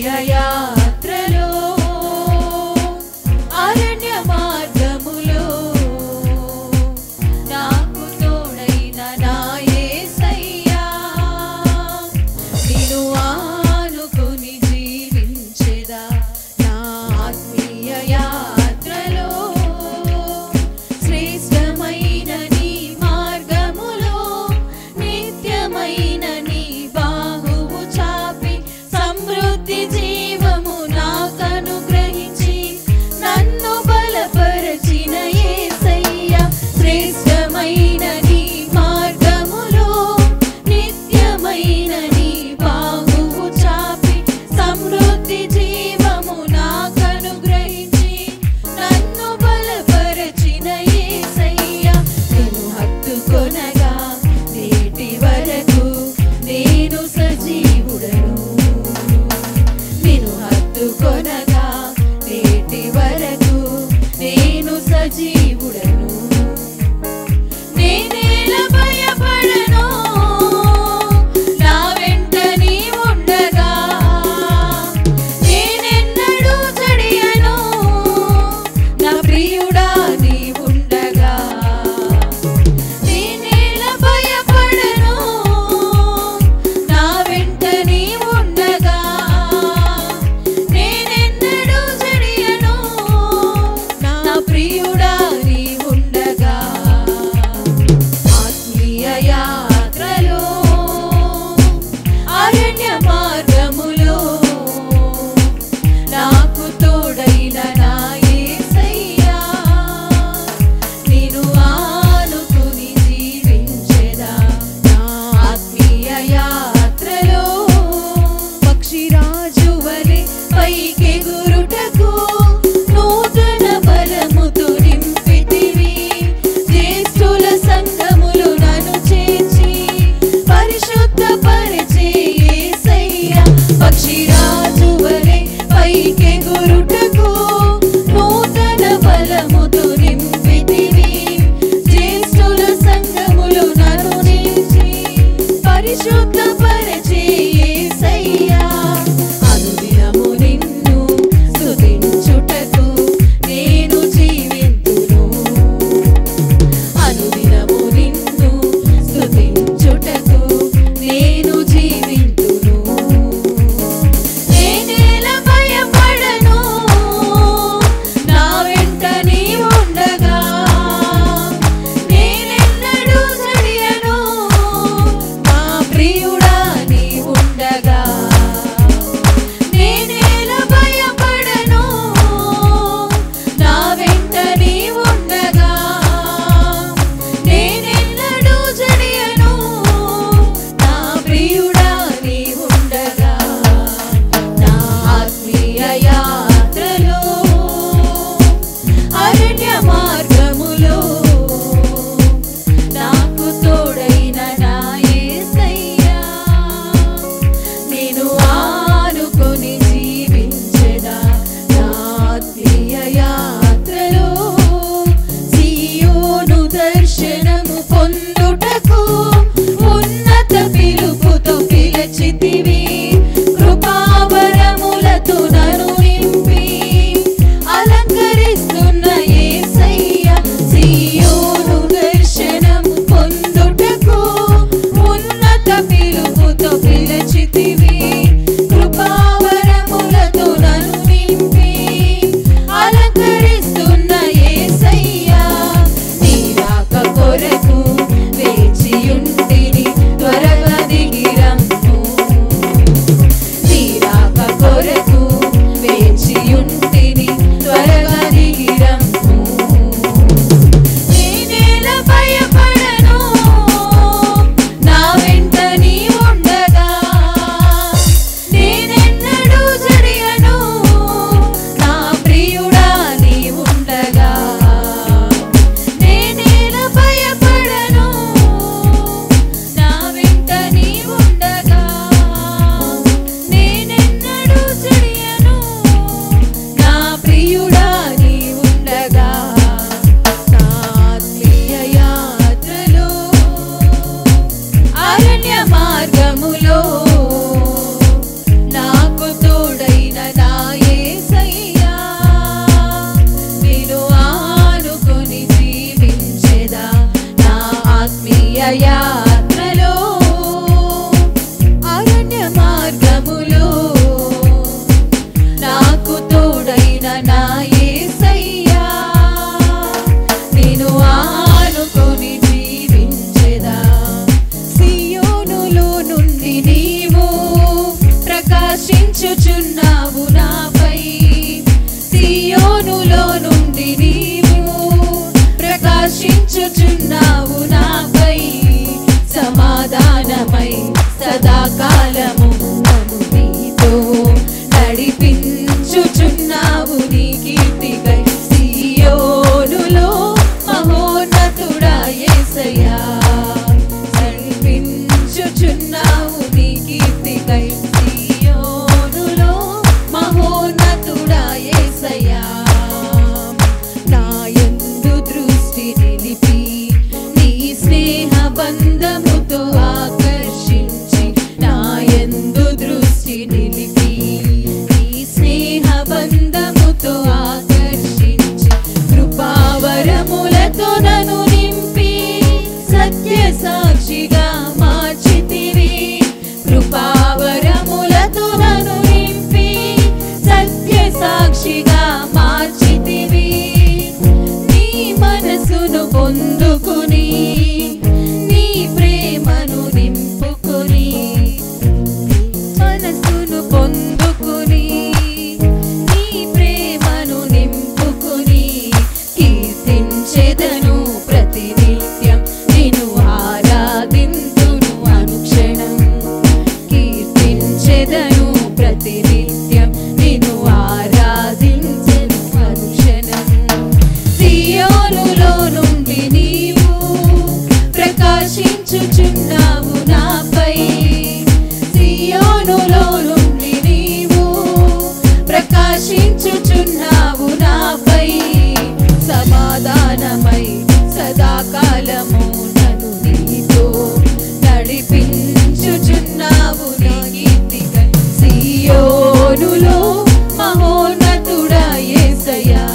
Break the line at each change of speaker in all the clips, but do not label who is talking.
ఆత్మీయ యాత్రలో అరణ్య మార్గములో నాకు తోడైన నా యేసయ్యా నిన్ను ఆనుకుని జీవించెదా నా ఆత్మీయ యాత్రలో శ్రేష్టమైన నీ మార్గములో నిత్యమైన నీ బాహువు చాపి సమృద్ధి జీవము ప్రకాశించుచున్నావు నాపై సియోనులో నుండి నీవు ప్రకాశించుచున్నావు నాపై సమాధానమై సదాకాలము నన్ను నీతో నడిపించుచున్నావు నీ కీర్తికై సియోనులో మహోన్నతుడా యేసయ్యా నడిపించుచున్నావు నీ కీర్తికై సియోనులో మహోన్నతుడా యేసయ్యా నా యందు దృష్టి నిలిపి నీ స్నేహ బంధముతో ఆకర్షించి నా యందు దృష్టి నిలిపి నీ స్నేహ బంధముతో ఆకర్షించి కృపావరములతో నన్ను నింపి సత్య సాక్షిగా మార్చితివి కృపావరములతో నన్ను నింపి సత్య సాక్షిగా మార్చితివి నీ మనసును పొందుకుని నీ ప్రేమను నింపుకుని మనసును పొందుకుని నీ ప్రేమను నింపుకుని కీర్తించెదను ప్రతినిత్యం నిన్ను ఆరాధింతును అనుక్షణం కీర్తించెదను ప్రతినిత్యం నిన్ను ఆరాధించెను అనుక్షణం సియోనులో నుండి నీవు ప్రకాశించుచున్నావు నాపై సియోనులో నుండి నీవు ప్రకాశించుచున్నావు నాపై సమాధానమై సదాకాలము నన్ను నీతో నడిపించుచున్నావు నీ కీర్తికై సియోనులో మహోన్నతుడా యేసయ్యా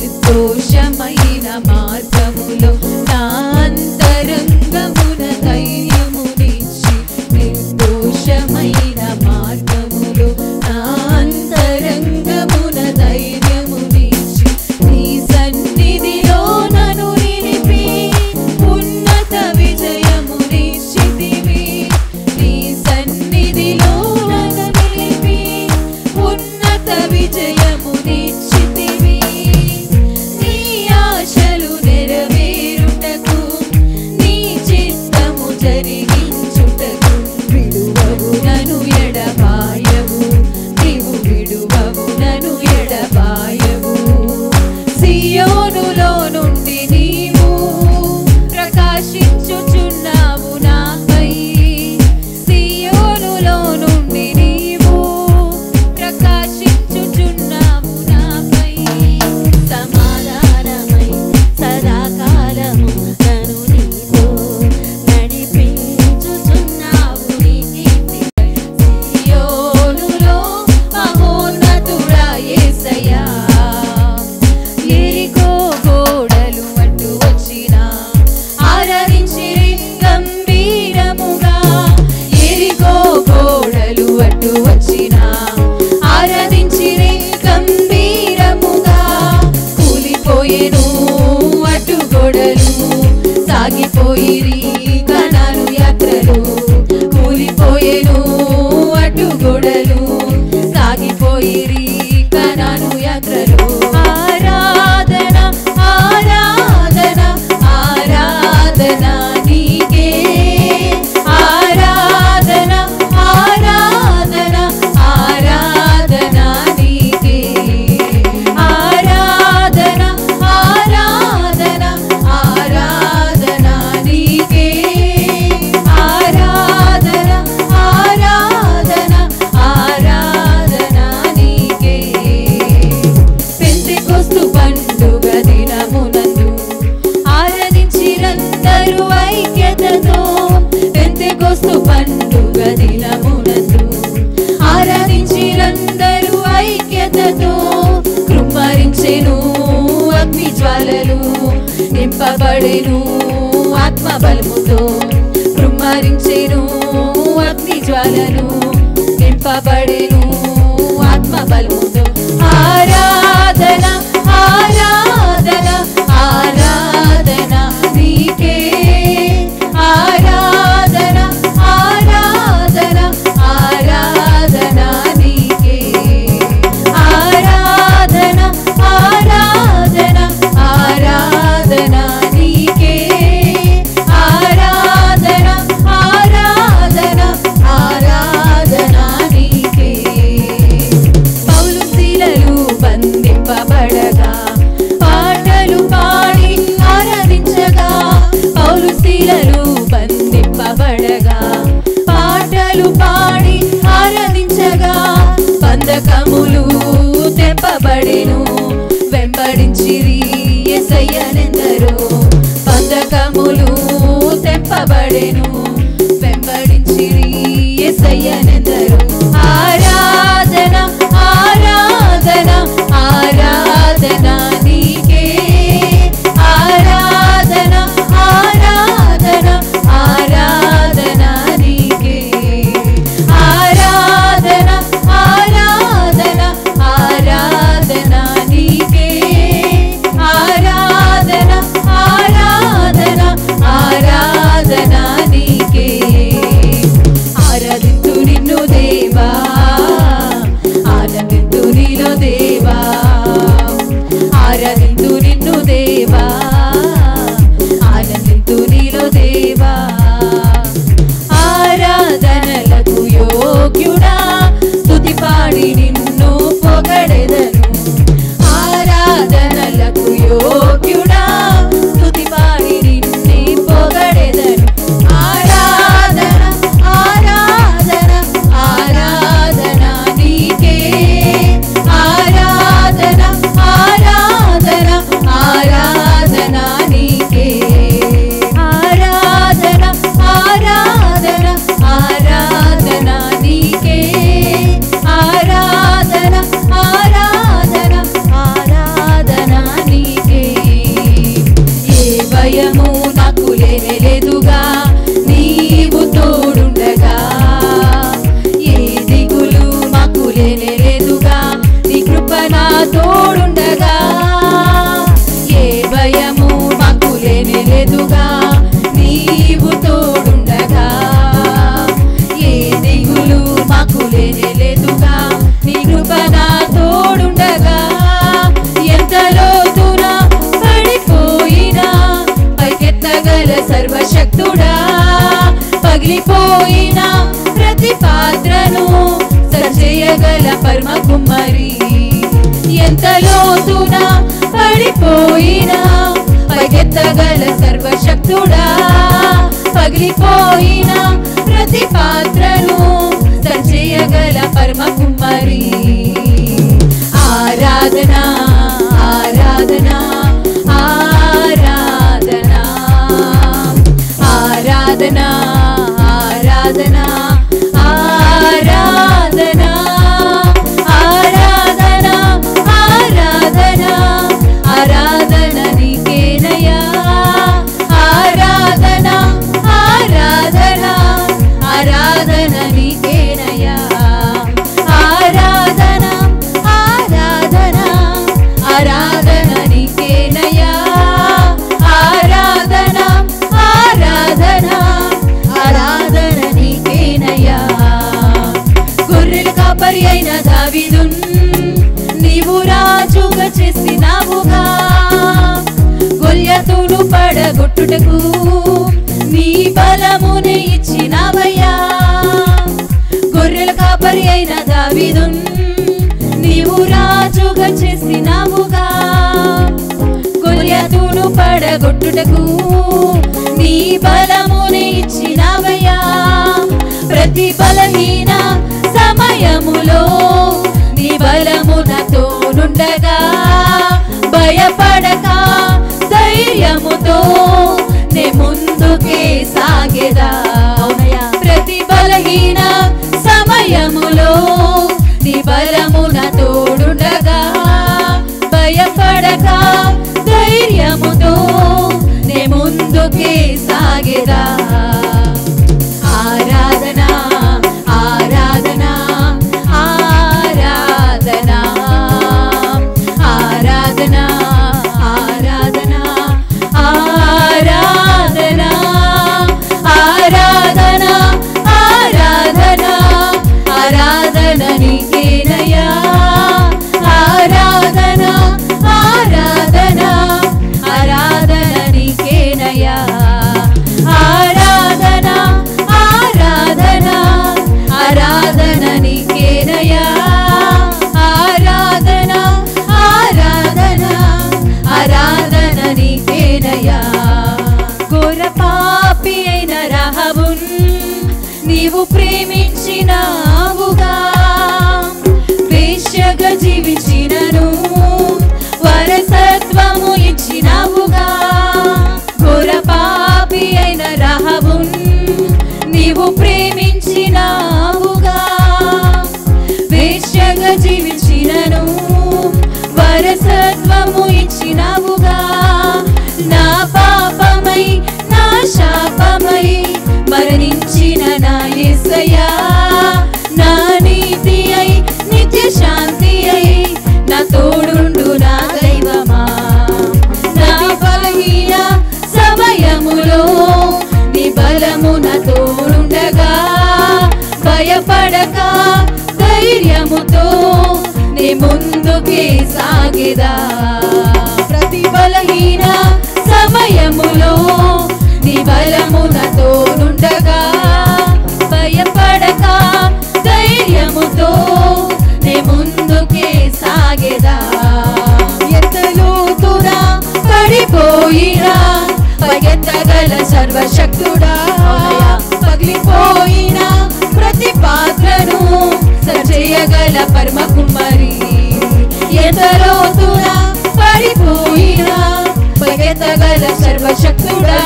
నిర్దోషమైన మార్గములో నా అంతరంగమున ధైర్యమునిచ్చి నిర్దోషమైన మార్గములో నా అంతరంగమున ధైర్యమునిచ్చి నీ సన్నిధిలో నన్ను నిలిపి ఉన్నత విజయమునిచ్చితివి నీ సన్నిధిలో నన్ను నిలిపి ఉన్నత విజయమునిచ్చితివి నీ ఆశలు నెరవేరుటకు నీ చిత్తము జరిగించుటకు విడువవు నన్ను ఎడబాయవు నీవు విడువవు నన్ను ఎడబాయవు సియోనులో నుండి నీవు ప్రకాశించుచున్నావు నాపై సియోనులో నుండి నీవు ప్రకాశించుచున్నావు నాపై సమాధానమై సదాకాలము నన్ను నీతో నడిపించుచున్నావు నీ కీర్తికై సియోనులో మహోన్నతుడా యేసయ్యా ఎరికో గోడలు అడ్డు వచ్చినా ఆరాధించిరి గంభీరముగా ఎరికో గోడలు అడ్డు వచ్చినా ఆరాధించిరి గంభీరముగా కూలిపోయేను అడ్డు గోడలు సాగిపోయిరి కనాను యాత్రలు కూలిపోయేను అడ్డు గోడలు సాగిపోయిరి కనాను యాత్రలు ఆరాధన ఆరాధన ఆరాధన నీకే ఆరాధన ఆరాధన ఆరాధన నీకే ఆరాధన ఆరాధన ఆరాధన నీకే ఆరాధన ఆరాధన ఆరాధన నీకే పెంతెకొస్తు పండుగ దినమునందు ఆరాధించిరందరూ ఐక్యతతో పెంతెకొస్తు పండుగ దినమునందు ఆరాధించిరందరూ ఐక్యతతో కృమ్మరించెను అగ్ని జ్వాలలు నింపబడెను ఆత్మ బలముతో కృమ్మరించెను అగ్ని జ్వాలలు నింపబడెను ఆత్మ బలముతో ఆరాధన ఆరాధన ఆరాధన నీకే ఆరాధన ఆరాధన నింపబడెను వెంబడించిరి యేసయ్యనెందరు ఆరాధన ఆరాధన ఆరాధన నీకే ఆరాధన ఆరాధన ఆరాధన నీకే ఆరాధన ఆరాధన ఆరాధన నీకే ఆరాధన ఆరాధన ఆరాధన నీకే ఆరాధింతు నిన్ను దేవా ఆనందింతు నీలో దేవా ఆరాధింతు నిన్ను దేవా ఆనందింతు నీలో దేవా ఆరాధనలకు యోగ్యుడా స్తుతి పాడి నిన్ను పొగడెదను ఆరాధనలకు యోగ్యుడా స్తుతి పాడి నిన్ను పొగడెదను ఆరాధన ఆరాధన ఆరాధన నీకే ఆరాధన ఆరాధన ఆరాధన నీకే ఆరాధన ఆరాధన ఆరాధన నీకే ఆరాధన ఆరాధన ఆరాధన నీకే ఏ భయము నాకు లేనేలేదుగా నీవు తోడుండగా ఏ దిగులు మాకు లేనేలేదుగా నీ కృప నా తోడుండగా ఏ భయము మాకు లేనేలేదుగా నీవు తోడుండగా ఏ దిగులు మాకు లేనేలేదుగా నీ కృప నా తోడుండగా ఎంత లోతున పడిపోయినా పైకెత్తగల సర్వశక్తుడా పగిలిపోయిన ప్రతి పాత్రను సరిచేయగల పరమ కుమ్మరి ఎంత లోతున పడిపోయినా పైకెత్తగల సర్వశక్తుడా పగిలిపోయిన ప్రతి పాత్రను సరిచేయగల పరమ కుమ్మరి ఆరాధన ఆరాధన ఆరాధన ఆరాధన ఆరాధన ఆరాధన ఆరాధన ఆరాధన ఆరాధన నీకేనయ్యా ఆరాధన ఆరాధన ఆరాధన నీకేనయ్యా ఆరాధన ఆరాధన ఆరాధన నీకేనయ్యా ఆరాధన ఆరాధన ఆరాధన నీకేనయ్యా గొర్రెల కాపరి అయిన దావీదున్ నీవు రాజుగా చేసినావుగా గొల్యాతును పడగొట్టుటకు నీ బలమునే ఇచ్చినావయ్యా గొర్రెల కాపరి అయిన దావీదున్ నీవు రాజుగా చేసినావుగా గొల్యాతును పడగొట్టుటకు నీ బలమునే ఇచ్చినావయ్యా ప్రతి బలహీన సమయములో నీ బలము నాతో నుండగా భయపడక ధైర్యముతో నే ముందుకే సాగేదా ప్రతి బలహీన సమయములో నీ బలము నా తోడుండగా భయపడక ధైర్యముతో నే ముందుకే సాగేదా ఆరాధన ఆరాధన ఆరాధన ఆరాధన ఆరాధన ఆరాధన ఆరాధన ఆరాధన ఆరాధన నీకేనయ్యా ఆరాధన ఆరాధన ఆరాధన నీకేనయ్యా ఆరాధన ఆరాధన ఆరాధన నీకేనయ్యా ఆరాధన ఆరాధన ఆరాధన నీకేనయ్యా ఘోర పాపి అయిన రాహాబున్ నీవు ప్రేమించినావుగా వేశ్యగా జీవించినను వారసత్వము ఇచ్చినావుగా ఘోర పాపి పాపి అయిన రహబున్ నీవు ప్రేమించినావుగా. వేశ్యగా జీవించినను వారసత్వము ఇచ్చినావుగా. నా పాపమై నా శాపమై మరణించిన నా యేసయ్యా, నా నీతి అయి నిత్య శాంతి అయి నా తోడుండు నా దైవమా. నా బలహీన సమయములో నీ బలము నా తోడుండగా, భయపడక ధైర్యముతో నీ ముందుకే సాగెదా. ప్రతి బలహీన సమయములో నీ బలము నా తోడుండగా, భయపడక ధైర్యముతో నీ ముందుకే సాగెదా. ఎంత లోతున పడిపోయినా పైకెత్తగల సర్వశక్తుడా, పగిలిపోయిన ప్రతి పాత్రను సరిచేయగల పరమ కుమారి. ఎంత లోతున పడిపోయినా పైకెత్తగల సర్వశక్తుడా,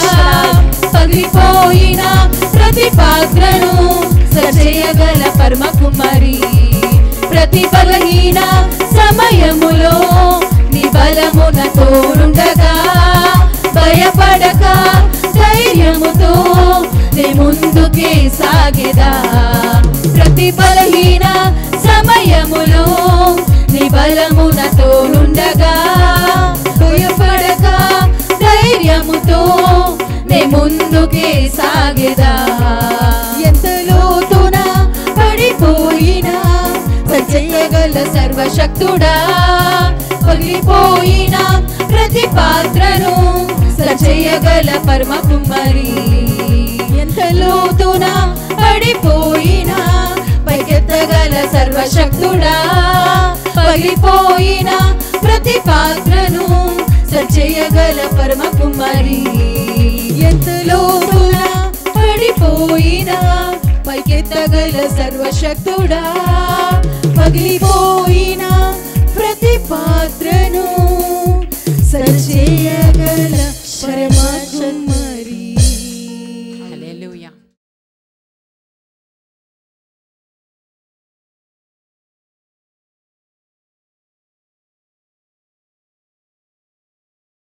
పగిలిపోయిన ప్రతి పాత్రను సరిచేయగల పరమ కుమారి. ప్రతి బలహీన సమయములో నీ బలము నా తోడుండగా, భయపడక ధైర్యముతో నీ ముందుకే సాగెదా. ప్రతి బలహీన సమయములో నీ బలము నా తోడుండగా, భయపడక ధైర్యముతో నీ ముందుకే సాగెదా. ఎంత లోతున పడిపోయినా సరిచేయగల సర్వశక్తుడా, పగిలిపోయిన ప్రతి పాత్రను సరిచేయగల పరమ కుమారి. ఎంత లోతున పడిపోయినా పైకెత్తగల సర్వశక్తుడా, పగిలిపోయిన ప్రతి పాత్రను సరిచేయగల పరమ కుమారి. ఎంత లోతున పడిపోయినా పైకెత్తగల సర్వశక్తుడా, పగిలిపోయిన ప్రతి పాత్రను సరిచేయగల